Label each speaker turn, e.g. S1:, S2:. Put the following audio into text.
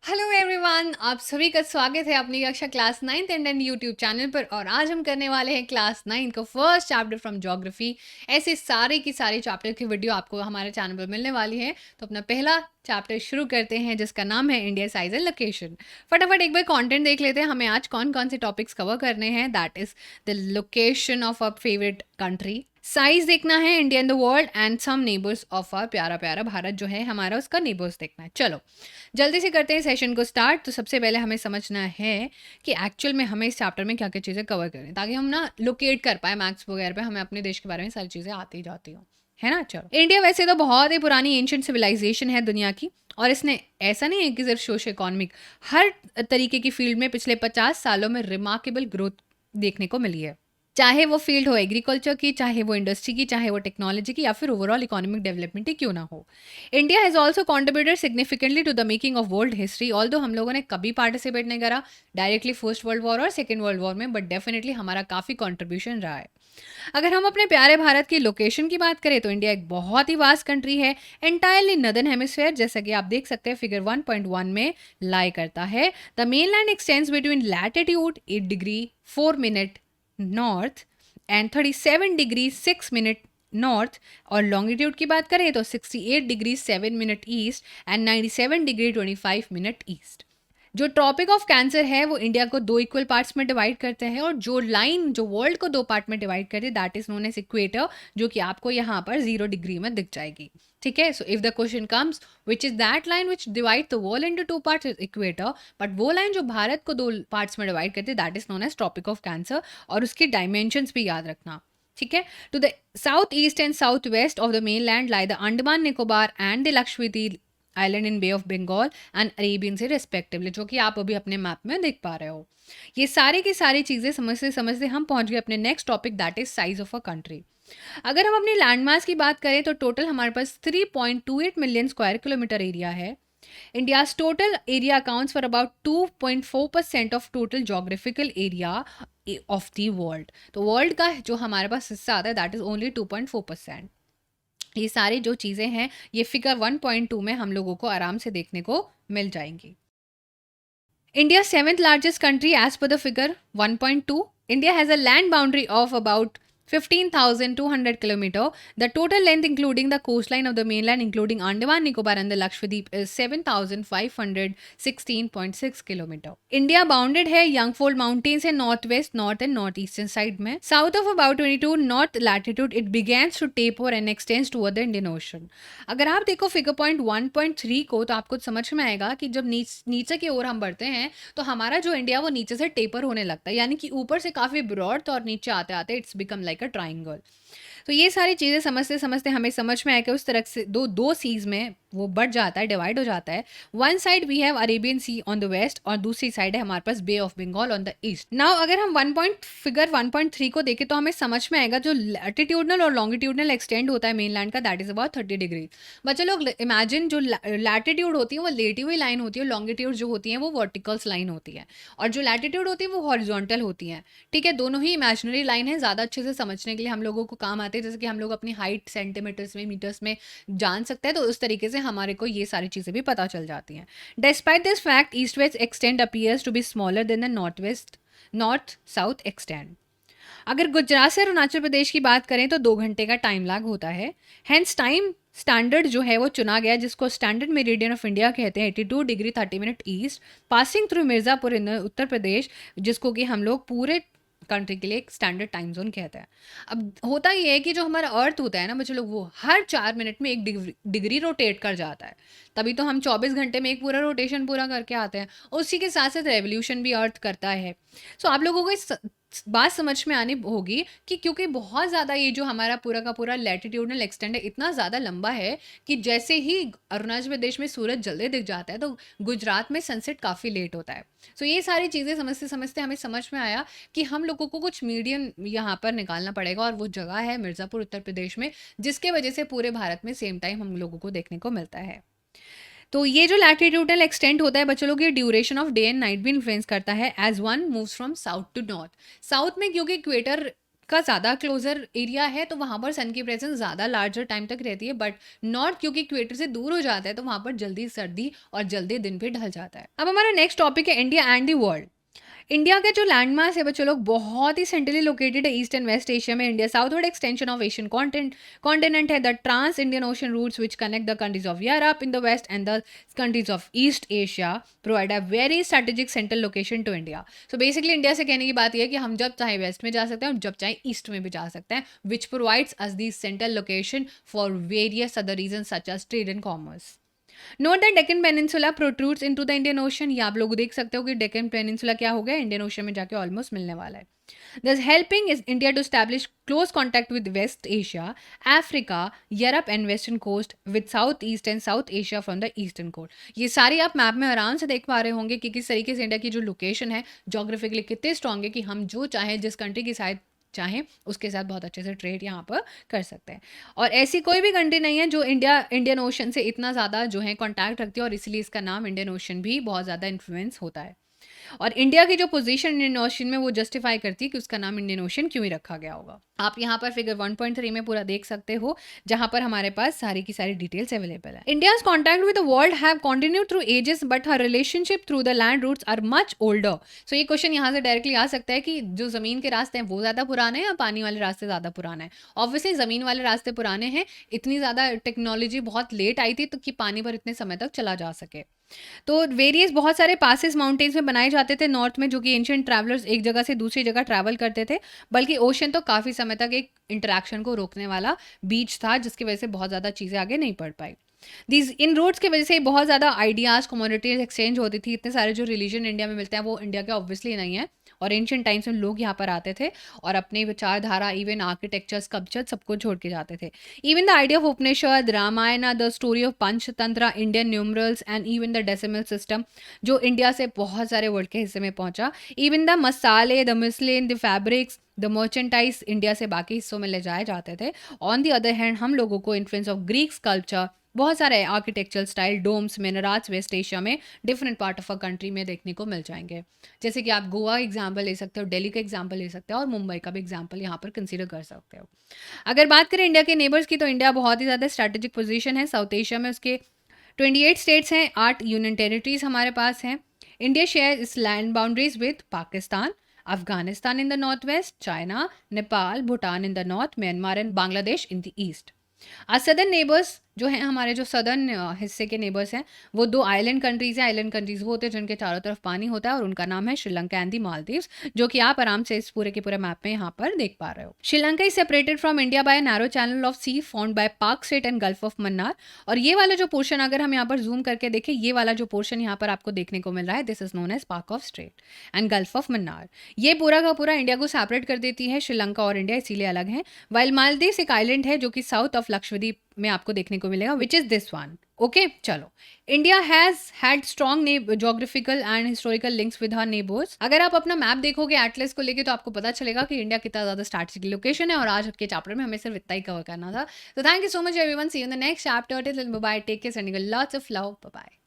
S1: Hello everyone, आप सभी का स्वागत है अपनी कक्षा class 9th Indian YouTube channel पर। और आज हम करने वाले हैं क्लास 9 का फर्स्ट चैप्टर फ्रॉम ज्योग्राफी। ऐसे सारे की सारी चैप्टर की वीडियो आपको हमारे चैनल पर मिलने वाली है। तो अपना पहला चैप्टर शुरू करते हैं जिसका नाम है इंडिया साइज एंड लोकेशन। फटाफट एक बार कंटेंट देख लेते हैं, हमें आज कौन कौन से टॉपिक्स कवर करने हैं। That is the location of a favourite country, size देखना है India in the world and some neighbours of our प्यारा प्यारा भारत जो है हमारा, उसका नेबर्स देखना है। चलो जल्दी से करते हैं सेशन को स्टार्ट। तो सबसे पहले हमें समझना है कि एक्चुअल में हमें इस चैप्टर में क्या क्या चीज़ें कवर करें ताकि हम ना लोकेट कर पाए मैथ्स वगैरह पे, हमें अपने देश के बारे में सारी चीज़ें आती जाती हो, है ना। चलो, इंडिया वैसे तो बहुत ही पुरानी एंशिएंट सिविलाइजेशन है दुनिया की, और इसने ऐसा नहीं है कि सिर्फ सोशो इकोनॉमिक, हर तरीके की फील्ड में पिछले 50 सालों में रिमार्केबल ग्रोथ देखने को मिली है। चाहे वो फील्ड हो एग्रीकल्चर की, चाहे वो इंडस्ट्री की, चाहे वो टेक्नोलॉजी की, या फिर ओवरऑल इकोनॉमिक डेवलपमेंट ही क्यों ना हो। India has also contributed significantly to the making of world history. Although हम लोगों ने कभी पार्टिसिपेट नहीं करा डायरेक्टली फर्स्ट वर्ल्ड वॉर और सेकेंड वर्ल्ड वॉर में, बट डेफिनेटली हमारा काफ़ी कॉन्ट्रीब्यूशन रहा है। अगर हम अपने प्यारे भारत की लोकेशन की बात करें तो इंडिया एक बहुत ही वास्ट कंट्री है, एंटायरली नदर्न हेमिस्फेयर, जैसा कि आप देख सकते हैं फिगर 1.1 में लाई करता है। The main land x tends between latitude 8 degree 4 minute north and 37 degree 6 minute north, और लॉन्गिट्यूड की बात करें तो 68 degree 7 minute east and 97 degree 25 minute east. जो ट्रॉपिक ऑफ कैंसर है वो इंडिया को दो इक्वल पार्ट्स में डिवाइड करते हैं, और जो लाइन जो वर्ल्ड को दो पार्ट में डिवाइड करती है that is known as equator, जो कि आपको यहाँ पर 0 डिग्री में दिख जाएगी। ठीक है, so if the question comes which is that line which divide the world into two parts is equator, but वो लाइन जो भारत को दो पार्ट्स में डिवाइड करती है that is known as Tropic of Cancer, और उसकी डायमेंशंस भी याद रखना। ठीक है, to the south east and south west of the main land lie the Andaman Nicobar and the Lakshadweep island in bay of Bengal and Arabian से रेस्पेक्टिवली, जो कि आप अभी अपने मैप में देख पा रहे हो। ये सारी की सारी चीज़ें समझते समझते हम पहुंच गए अपने next topic that is size of a country. अगर हम अपनी लैंडमास की बात करें तो टोटल हमारे पास 3.28 मिलियन स्क्वायर किलोमीटर एरिया है। India's total area accounts for about 2.4% of total geographical area of the world. तो वर्ल्ड का जो हमारे पास हिस्सा आता है दैट इज ओनली 2.4%। ये सारी जो चीज़ें हैं ये फिगर 1.2 में हम लोगों को आराम से देखने को मिल जाएंगी। India seventh largest country as per the figure 1.2। India has a land boundary of about 15,200 kilometer. The total length including the coastline of the mainland including Andaman Nicobar and the Lakshadweep is 7,516.6 kilometer. India bounded है Youngfold Mountains से north west, north and north eastern side में. South of about 22 north latitude it begins to taper and extends toward the Indian Ocean. अगर आप देखो figure point 1.3 को तो आपको समझ में आएगा कि जब नीचे की ओर हम बढ़ते हैं तो हमारा जो इंडिया वो नीचे से टेपर होने लगता है, यानी कि ऊपर से काफ़ी ब्रॉड था और नीचे आते आते it's become like a triangle. तो ये सारी चीज़ें समझते समझते हमें समझ में आया कि उस तरह से दो दो सीज में वो बढ़ जाता है, डिवाइड हो जाता है। One side we have Arabian sea on the west और दूसरी साइड है हमारे पास bay of Bengal on the east. Now अगर हम फिगर 1.3 को देखें तो हमें समझ में आएगा जो लैटिट्यूडनल और लॉन्गिट्यूडनल एक्सटेंड होता है मेनलैंड का दैट इज अबाउट 30 डिग्री। बच्चे लोग इमेजिन जो लैटिट्यूड होती है वो लेटी हुई लाइन होती है, लॉन्गिट्यूड जो होती है वो वर्टिकल्स लाइन होती है, और जो लैटिट्यूड होती है वो हॉरिजॉन्टल होती है। ठीक है, दोनों ही इमेजिनरी लाइन है, ज़्यादा अच्छे से समझने के लिए हम लोगों को काम आते हैं, जैसे कि हम लोग अपनी हाइट सेंटीमीटर्स में मीटर्स में जान सकते हैं, तो उस तरीके से हमारे को ये सारी चीज़ें भी पता चल जाती हैं। Despite this fact east west extent appears to be smaller than the north south extent. अगर गुजरात से अरुणाचल प्रदेश की बात करें तो 2 घंटे का टाइम लैग होता है। हेंस टाइम स्टैंडर्ड जो है वो चुना गया जिसको स्टैंडर्ड मेरिडियन ऑफ इंडिया कहते हैं, 82 degree 30 minute east, passing through Mirzapur in Uttar Pradesh, जिसको कि हम लोग पूरे कंट्री के लिए एक स्टैंडर्ड टाइम जोन कहते हैं। अब होता ये है कि जो हमारा अर्थ होता है ना बच्चे लोग, वो हर 4 मिनट में 1 डिग्री रोटेट कर जाता है, तभी तो हम 24 घंटे में एक पूरा रोटेशन पूरा करके आते हैं। उसी के साथ साथ रेवोल्यूशन भी अर्थ करता है। सो आप लोगों को इस बात समझ में आनी होगी कि क्योंकि बहुत ज़्यादा ये जो हमारा पूरा का पूरा लैटिट्यूडनल एक्सटेंड है इतना ज़्यादा लंबा है कि जैसे ही अरुणाचल प्रदेश में सूरज जल्दी दिख जाता है तो गुजरात में सनसेट काफ़ी लेट होता है। सो ये सारी चीज़ें समझते समझते हमें समझ में आया कि हम लोगों को कुछ मीडियम यहाँ पर निकालना पड़ेगा, और वो जगह है मिर्ज़ापुर उत्तर प्रदेश में, जिसके वजह से पूरे भारत में सेम टाइम हम लोगों को देखने को मिलता है। तो ये जो लैटिट्यूडनल एक्सटेंड होता है बच्चों लोग, ये duration of day and night भी इन्फ्लुएंस करता है as one moves from south to north. South में क्योंकि इक्वेटर का ज़्यादा क्लोज़र एरिया है, तो वहाँ पर सन की प्रेज़ेंस ज़्यादा लार्जर टाइम तक रहती है, बट नॉर्थ क्योंकि इक्वेटर से दूर हो जाता है, तो वहाँ पर जल्दी सर्दी और जल्दी दिन भी ढल जाता है। अब हमारा नेक्स्ट टॉपिक है India and the world. India का जो लैंडमास है बच्चों लोग बहुत ही सेंट्रली लोकेटेड है ईस्ट एंड वेस्ट एशिया में। India southward extension of Asian continent है। The trans Indian ocean routes which connect the countries of Europe in the west and the countries of east Asia provide a very strategic central location to India. So basically India से कहने की बात यह है कि हम जब चाहे वेस्ट में जा सकते हैं और जब चाहे ईस्ट में भी जा सकते हैं, which provides us the central location for various other region such as trade and commerce. Note that Deccan peninsula protrudes into the Indian Ocean. ये आप लोग देख सकते हो कि डेक्कन पेनिनसुला क्या हो गया, इंडियन ओशन में जाके ऑलमोस्ट मिलने वाला है। Thus helping is India to establish close contact with West Asia, Africa, Europe and Western coast with Southeast and South Asia from the Eastern coast। ये सारी आप मैप में आराम से देख पा रहे होंगे कि किस तरीके से इंडिया की जो लोकेशन है जोग्राफिकली कितने स्ट्रॉन्ग है कि हम जो चाहें जिस कंट्री की साइड चाहें उसके साथ बहुत अच्छे से ट्रेड यहाँ पर कर सकते हैं। और ऐसी कोई भी कंट्री नहीं है जो इंडियन ओशन से इतना ज़्यादा जो है कॉन्टैक्ट रखती है, और इसलिए इसका नाम इंडियन ओशन भी बहुत ज़्यादा इन्फ्लुएंस होता है। और इंडिया की जो पोजीशन इंडियन ओशन में वो जस्टिफाई करती है कि उसका नाम इंडियन ओशन क्यों ही रखा गया होगा। आप यहाँ पर फिगर 1.3 में पूरा देख सकते हो, जहां पर हमारे पास सारी की सारी डिटेल्स अवेलेबल है। India's contact with the world have continued through ages but her relationship through the land routes are much older. So ये क्वेश्चन यहाँ से डायरेक्टली आ सकता है कि जो जमीन के रास्ते हैं वो ज्यादा पुराने हैं या पानी वाले रास्ते ज्यादा पुराने हैं। ऑब्वियसली जमीन वाले रास्ते पुराने हैं, इतनी ज्यादा टेक्नोलॉजी बहुत लेट आई थी तो कि पानी पर इतने समय तक चला जा सके। तो वेरियस बहुत सारे पासेस माउंटेन्स में बनाए जाते थे नॉर्थ में, जो कि एंशिएंट ट्रैवलर्स एक जगह से दूसरी जगह ट्रैवल करते थे। बल्कि ओशन तो काफ़ी समय तक एक इंटरेक्शन को रोकने वाला बीच था, जिसकी वजह से बहुत ज़्यादा चीज़ें आगे नहीं बढ़ पाई। इन रोड्स की वजह से बहुत ज़्यादा आइडियाज़ कम्युनिटीज एक्सचेंज होती थी। इतने सारे जो रिलीजन इंडिया में मिलते हैं वो इंडिया के ऑब्वियसली नहीं है, और एंशिएंट टाइम्स में लोग यहाँ पर आते थे और अपनी विचारधारा, इवन आर्किटेक्चर, स्कल्पचर सबको छोड़ के जाते थे। Even the idea of Upanishad, Ramayana, the story of Panchatantra, Indian numerals and even the decimal system जो इंडिया से बहुत सारे वर्ल्ड के हिस्से में पहुंचा। इवन द मसाले, the muslin, the fabrics, the merchandise India से बाकी हिस्सों में ले जाए जाते थे। ऑन दी अदर हैंड हम लोगों को इन्फ्लुएंस ऑफ ग्रीक स्कल्पचर, बहुत सारे architectural style, domes, minarets west Asia में different part of a country में देखने को मिल जाएंगे। जैसे कि आप गोवा एग्जाम्पल ले सकते हो, दिल्ली का एग्जाम्पल ले सकते हो, और मुंबई का भी एग्जाम्पल यहाँ पर कंसीडर कर सकते हो। अगर बात करें इंडिया के नेबर्स की, तो इंडिया बहुत ही ज़्यादा स्ट्रैटेजिक पोजीशन है साउथ एशिया में। उसके 28 स्टेट्स हैं, 8 यूनियन टेरिटरीज हमारे पास हैं। इंडिया शेयर इस land boundaries with Pakistan, Afghanistan in the north west, China, Nepal, Bhutan in the north, Myanmar and Bangladesh in the east. Southern neighbours जो हैं हमारे, जो सदर्न हिस्से के नेबर्स हैं, वो 2 आइलैंड कंट्रीज हैं। आइलैंड कंट्रीज वो होते हैं जिनके चारों तरफ पानी होता है, और उनका नाम है श्रीलंका एंड दी मालदीव्स, जो कि आप आराम से इस पूरे के पूरे मैप में यहाँ पर देख पा रहे हो। Sri Lanka is separated from India by narrow channel of sea found by Palk strait and gulf of Mannar. और ये वाला जो पोर्शन अगर हम यहाँ पर जूम करके देखें, ये वाला जो पोर्शन यहाँ पर आपको देखने को मिल रहा है, दिस इज नोन एज पाक of straight and gulf of Mannar. ये पूरा का पूरा इंडिया को सेपरेट कर देती है। श्रीलंका और इंडिया इसीलिए अलग है। वाइल मालदीव्स एक आइलैंड है जो कि साउथ ऑफ लक्षद्वीप में आपको देखने को मिलेगा, which is this one. Okay, चलो। India has had strong geographical and historical links with her neighbours. अगर आप अपना मैप देखोगे एटलस को लेके, तो आपको पता चलेगा कि इंडिया कितना ज्यादा स्ट्रैटेजिक लोकेशन है। और आज के चैप्टर में हमें सिर्फ इतना ही कवर करना था। तो thank you so much everyone, see you in the next chapter, till then bye bye, take care, sending lots of love, bye bye.